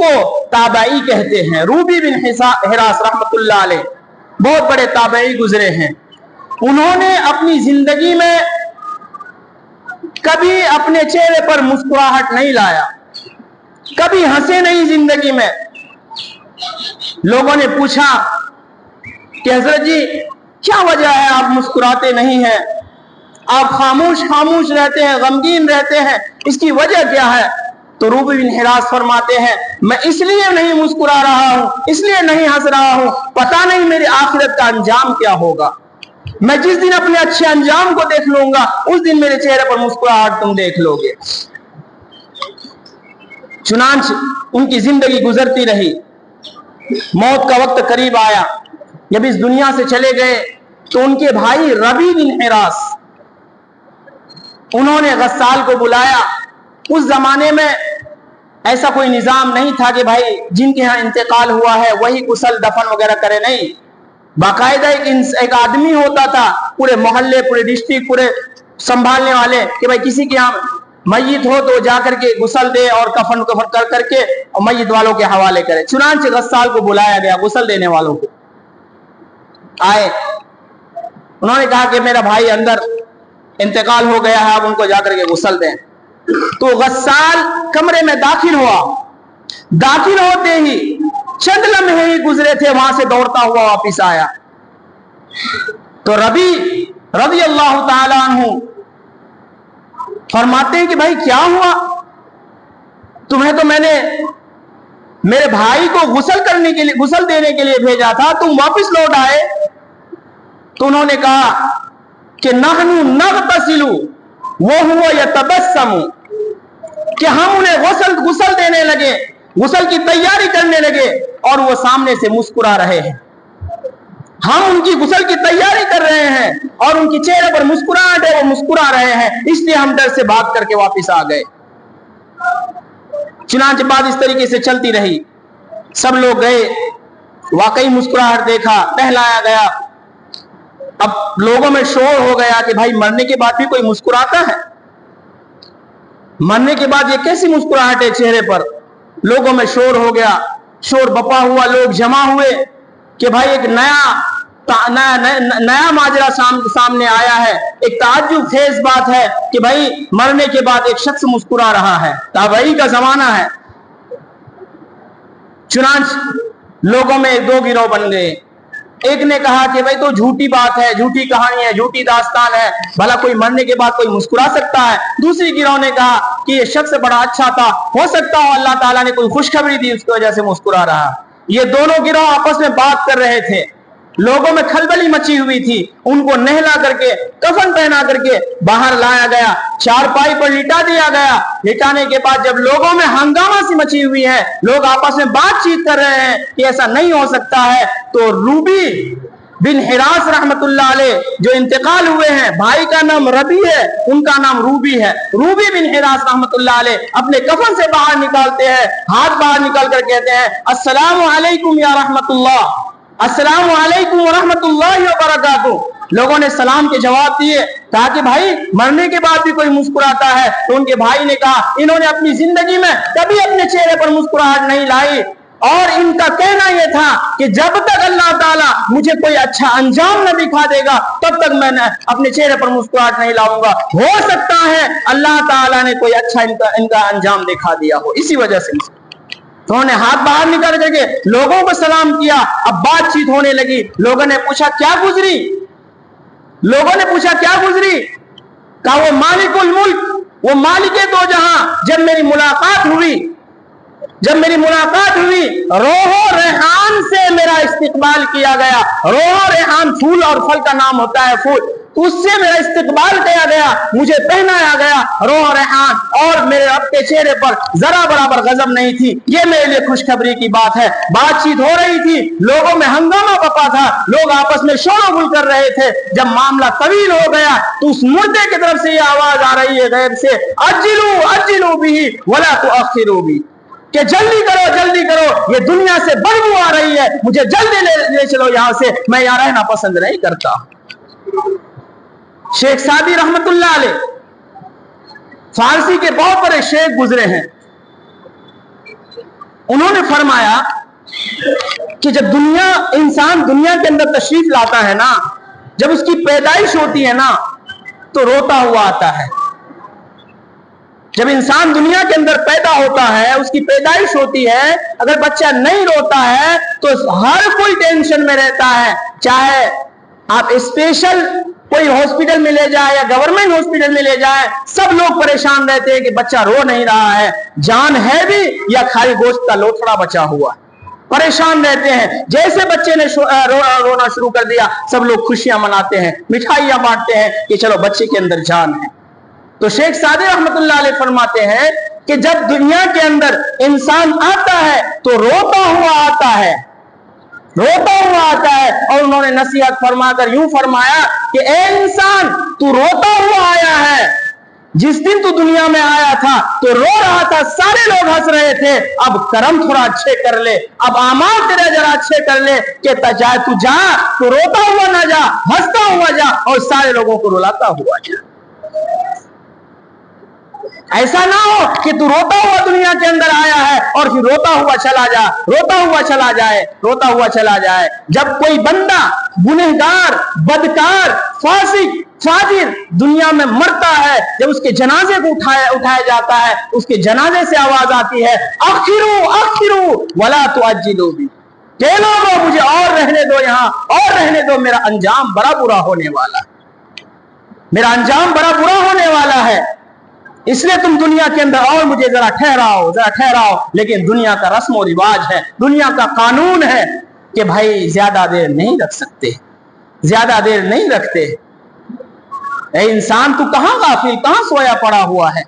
को ताबई कहते हैं। रूबी बिन हिरास रहमतुल्लाह अलैह बहुत बड़े ताबई गुजरे हैं। उन्होंने अपनी जिंदगी में कभी अपने चेहरे पर मुस्कुराहट नहीं लाया, कभी हंसे नहीं जिंदगी में। लोगों ने पूछा कि हजरत जी क्या वजह है, आप मुस्कुराते नहीं हैं, आप खामोश खामोश रहते हैं, गमगीन रहते हैं, इसकी वजह क्या है? तो रूबी बिन हिरास फरमाते हैं, मैं इसलिए नहीं मुस्कुरा रहा हूं, इसलिए नहीं हंस रहा हूं, पता नहीं मेरी आखिरत का अंजाम क्या होगा। मैं जिस दिन अपने अच्छे अंजाम को देख लूंगा उस दिन मेरे चेहरे पर मुस्कुराहट तुम देख लोगे। चुनांच उनकी जिंदगी गुजरती रही, मौत का वक्त करीब आया। जब इस दुनिया से चले गए तो उनके भाई रबी बिन हिरास, उन्होंने गस्साल को बुलाया। उस जमाने में ऐसा कोई निजाम नहीं था कि भाई जिनके यहाँ इंतकाल हुआ है वही गुसल दफन वगैरह करे, नहीं। बाकायदा एक आदमी होता था, पूरे मोहल्ले, पूरे डिस्ट्रिक्ट, पूरे संभालने वाले, कि भाई किसी के यहाँ मैयत हो तो जाकर के गुसल दे और कफन कर करके और मैयत वालों के हवाले करे। चुनांचे गस्साल को बुलाया गया, गुसल देने वालों को आए। उन्होंने कहा कि मेरा भाई अंदर इंतकाल हो गया है, आप उनको जाकर के गुसल दें। तो गस्साल कमरे में दाखिल हुआ। दाखिल होते ही चंद लम्हे ही गुजरे थे, वहां से दौड़ता हुआ वापिस आया। तो रबी रज़ी अल्लाह ताला अन्हु फरमाते हैं कि भाई क्या हुआ, तुम्हें तो मैंने मेरे भाई को गुसल करने के लिए, गुसल देने के लिए भेजा था, तुम वापिस लौट आए। तो उन्होंने कहा कि नहनु नगतसिलु वो हुआ यतबस्समु, कि हम उन्हें गुसल देने लगे, गुसल की तैयारी करने लगे और वो सामने से मुस्कुरा रहे हैं। हम उनकी गुसल की तैयारी कर रहे हैं और उनके चेहरे पर मुस्कुराहट है, वो मुस्कुरा रहे हैं, इसलिए हम डर से भाग करके वापस आ गए। चुनांचे बात इस तरीके से चलती रही, सब लोग गए, वाकई मुस्कुराहट देखा, टहलाया गया। अब लोगों में शोर हो गया कि भाई मरने के बाद भी कोई मुस्कुराता है, मरने के बाद ये कैसी मुस्कुराहट है चेहरे पर। लोगों में शोर हो गया, शोर बपा हुआ, लोग जमा हुए कि भाई एक नया माजरा सामने आया है। एक ताज्जुब खेज बात है कि भाई मरने के बाद एक शख्स मुस्कुरा रहा है, ताबई का जमाना है। चुनांच लोगों में दो गिरोह बन गए। एक ने कहा कि भाई तो झूठी बात है, झूठी कहानी है, झूठी दास्तान है, भला कोई मरने के बाद कोई मुस्कुरा सकता है। दूसरी गिरोह ने कहा कि ये शख्स बड़ा अच्छा था, हो सकता हो अल्लाह ताला ने कोई खुशखबरी दी उसकी वजह से मुस्कुरा रहा। ये दोनों गिरोह आपस में बात कर रहे थे, लोगों में खलबली मची हुई थी। उनको नहला करके, कफन पहना करके बाहर लाया गया, चारपाई पर लिटा दिया गया। लिटाने के बाद जब लोगों में हंगामा सी मची हुई है, लोग आपस में बातचीत कर रहे हैं कि ऐसा नहीं हो सकता है, तो रूबी बिन हिरास रहमतुल्लाह अलैह जो इंतकाल हुए हैं, भाई का नाम रबी है, उनका नाम रूबी है। रूबी बिन हिरास रहमतुल्लाह अलैह अपने कफन से बाहर निकालते हैं, हाथ बाहर निकाल कर कहते हैं अस्सलामु अलैकुम या रहमतुल्लाह, अस्सलामु अलैकुम व रहमतुल्लाहि व बरकातुहू। लोगों ने सलाम के जवाब दिए। कहा कि भाई मरने के बाद भी कोई मुस्कुराता है। तो उनके भाई ने कहा इन्होंने अपनी जिंदगी में कभी अपने चेहरे पर मुस्कुराहट नहीं लाई, और इनका कहना यह था कि जब तक अल्लाह ताला मुझे कोई अच्छा अंजाम न दिखा देगा तब तक मैं अपने चेहरे पर मुस्कुराहट नहीं लाऊंगा। हो सकता है अल्लाह ताला ने कोई अच्छा इनका अंजाम दिखा दिया हो, इसी वजह से। तो उन्होंने हाथ बाहर निकाल करके लोगों को सलाम किया। अब बातचीत होने लगी। लोगों ने पूछा क्या गुजरी, लोगों ने पूछा क्या गुजरी। कहा वो मालिकुल मुल्क, वो मालिके दो जहां, जब मेरी मुलाकात हुई, रोहो रेहान से मेरा इस्तिकबाल किया गया। रोहो रेहान फूल और फल का नाम होता है, फूल, उससे मेरा इस्तिकबाल किया गया, मुझे पहनाया गया रोह रेहान, और मेरे रब के चेहरे पर जरा बराबर गजब नहीं थी। ये मेरे लिए खुशखबरी की बात है। बातचीत हो रही थी, लोगों में हंगामा बपा था, लोग आपस में शोरगुल कर रहे थे। जब मामला तवील हो गया तो उस मुर्दे की तरफ से ये आवाज आ रही है गैब से, अज्जिलू अज्जिलू बिही वला तुअख्खिरू बिही, कि जल्दी करो, ये दुनिया से बदबू आ रही है, मुझे जल्दी ले चलो यहां से, मैं यहां रहना पसंद नहीं करता। शेख सादी रहमतुल्लाह अलैह फारसी के बहुत बड़े शेख गुजरे हैं। उन्होंने फरमाया कि जब इंसान दुनिया के अंदर तशरीफ लाता है ना, जब उसकी पैदाइश होती है ना, तो रोता हुआ आता है। जब इंसान दुनिया के अंदर पैदा होता है, उसकी पैदाइश होती है, अगर बच्चा नहीं रोता है तो हर कोई टेंशन में रहता है। चाहे आप स्पेशल कोई हॉस्पिटल में ले जाए या गवर्नमेंट हॉस्पिटल में ले जाए, सब लोग परेशान रहते हैं कि बच्चा रो नहीं रहा है, जान है भी या खाली गोश्त का लोथड़ा बचा हुआ। परेशान रहते हैं। जैसे बच्चे ने रोना शुरू कर दिया, सब लोग खुशियां मनाते हैं, मिठाइयां बांटते हैं कि चलो बच्चे के अंदर जान है। तो शेख सादी रहमतुल्लाह अलैह फरमाते हैं कि जब दुनिया के अंदर इंसान आता है तो रोता हुआ आता है, रोता हुआ आता है। और उन्होंने नसीहत फरमाकर यूं फरमाया कि ए इंसान, तू रोता हुआ आया है। जिस दिन तू दुनिया में आया था तो रो रहा था, सारे लोग हंस रहे थे। अब कर्म थोड़ा अच्छे कर ले, अब आमाल तेरे जरा अच्छे कर ले कि चाहे तू जा तो रोता हुआ ना जा, हंसता हुआ जा और सारे लोगों को रुलाता हुआ जा। ऐसा ना हो कि तू रोता हुआ दुनिया के अंदर आया है और फिर रोता हुआ चला जा, रोता हुआ चला जाए, रोता हुआ चला जाए। जब कोई बंदा गुनहगार, बदकार, फासिक, फाजिर दुनिया में मरता है, जब उसके जनाजे को उठाया जाता है, उसके जनाजे से आवाज आती है, अखिरू अखिरू वला तुअज्जिलू बी, के लोगों मुझे और रहने दो, यहां और रहने दो, मेरा अंजाम बड़ा बुरा होने वाला, मेरा अंजाम बड़ा बुरा होने वाला है, इसलिए तुम दुनिया के अंदर और मुझे जरा ठहराओ, जरा ठहराओ। लेकिन दुनिया का रस्म और रिवाज है, दुनिया का कानून है कि भाई ज्यादा देर नहीं रख सकते, ज्यादा देर नहीं रखते। ए इंसान, तू कहां गाफिल, कहां सोया पड़ा हुआ है?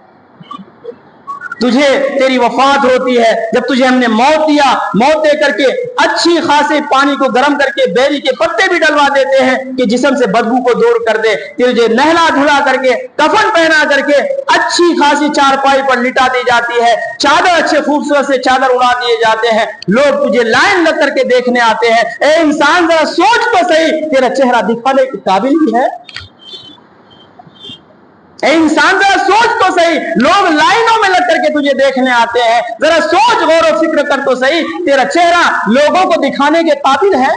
तुझे तेरी वफात होती है, जब तुझे हमने मौत दिया, मौत दे करके अच्छी खासी पानी को गर्म करके बेरी के पत्ते भी डलवा देते हैं कि जिस्म से बदबू को दूर कर दे। तुझे नहला धुला करके, कफन पहना करके अच्छी खासी चारपाई पर लिटा दी जाती है, चादर अच्छे खूबसूरत से चादर उड़ा दिए जाते हैं, लोग तुझे लाइन लग करके देखने आते हैं। ए इंसान, जरा सोच तो सही, तेरा चेहरा दिखाने के काबिल भी है? इंसान, जरा सोच तो सही, लोग लाइनों में लग करके तुझे देखने आते हैं, जरा सोच, गौर और फिक्र कर तो सही, तेरा चेहरा लोगों को दिखाने के काबिल है?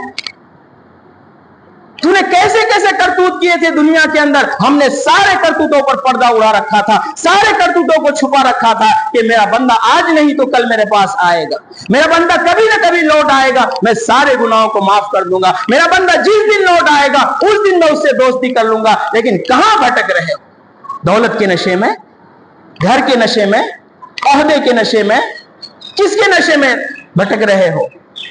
तूने कैसे कैसे करतूत किए थे दुनिया के अंदर। हमने सारे करतूतों पर पर्दा उड़ा रखा था, सारे करतूतों को छुपा रखा था कि मेरा बंदा आज नहीं तो कल मेरे पास आएगा, मेरा बंदा कभी ना कभी लौट आएगा, मैं सारे गुनाहों को माफ कर दूंगा, मेरा बंदा जिस दिन लौट आएगा उस दिन मैं उससे दोस्ती कर लूंगा। लेकिन कहां भटक रहे हो? दौलत के नशे में, घर के नशे में, ओहदे के नशे में, किसके नशे में भटक रहे हो?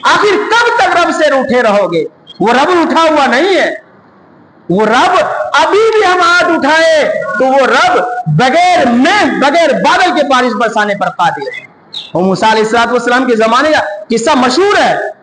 आखिर कब तक रब से रूठे रहोगे? वो रब उठा हुआ नहीं है, वो रब अभी भी हम हाथ उठाए तो वो रब बगैर बादल के बारिश बरसाने पर कादिर है। वो मूसा अलैहिस्सलाम के जमाने का किस्सा मशहूर है,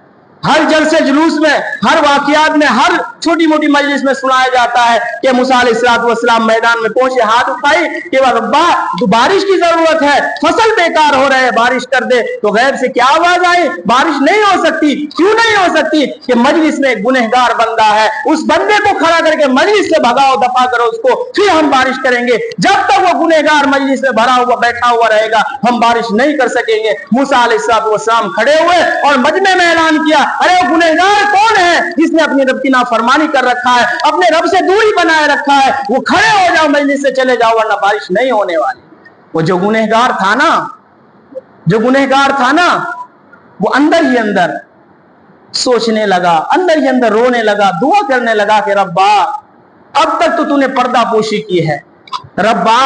हर जलसे जुलूस में, हर वाकयात में, हर छोटी मोटी मजलिस में सुनाया जाता है कि मूसा अलैहिस्सलाम मैदान में पहुंचे, हाथ उठाई कि रब्बा तो बारिश की जरूरत है, फसल बेकार हो रहे हैं, बारिश कर दे। तो गैब से क्या आवाज आई? बारिश नहीं हो सकती। क्यों नहीं हो सकती? कि मजलिस में एक गुनहगार बंदा है, उस बंदे को खड़ा करके मजलिस से भगाओ, दफा करो उसको, फिर हम बारिश करेंगे। जब तक वो गुनहगार मजलिस में भरा हुआ बैठा हुआ रहेगा हम बारिश नहीं कर सकेंगे। मूसा अलैहिस्सलाम खड़े हुए और मजमे में ऐलान किया, अरे वो गुनहगार कौन है जिसने अपने रब की नाफरमानी कर रखा है, अपने रब से दूरी बनाए रखा है? वो खड़े हो जाओ, मजलिस से चले जाओ, वरना बारिश नहीं होने वाली। वो जो गुनहगार था ना, वो अंदर ही अंदर सोचने लगा, अंदर ही अंदर रोने लगा, दुआ करने लगा कि रब्बा अब तक तो तूने पर्दा पोशी की है, रब्बा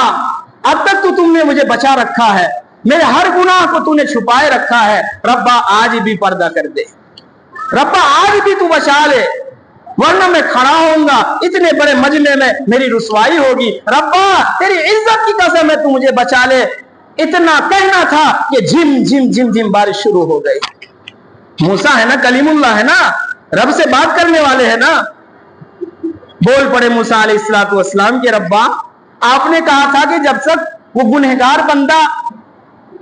अब तक तो तुमने मुझे बचा रखा है, मेरे हर गुनाह को तूने छुपाए रखा है, रब्बा आज भी पर्दा कर दे, रब्बा आज भी तू बचा ले, वरना मैं खड़ा होऊंगा इतने बड़े मजमे में मेरी रुसवाई होगी, रब्बा तेरी इज्जत की कसम है तू मुझे बचा ले। इतना कहना था कि झिम झिम झिम झिम बारिश शुरू हो गई। मूसा है ना, कलीमुल्लाह है ना, रब से बात करने वाले है ना। बोल पड़े मूसा अलैहिस्सलाम के रब्बा आपने कहा था कि जब तक वो गुनहगार बंदा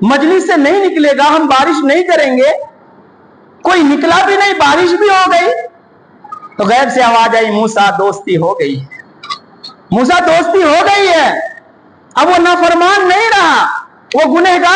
मजलिस से नहीं निकलेगा हम बारिश नहीं करेंगे। कोई निकला भी नहीं, बारिश भी हो गई। तो गैब से आवाज आई, मूसा दोस्ती हो गई है, मूसा दोस्ती हो गई है। अब वो नाफरमान नहीं रहा, वो गुनहगार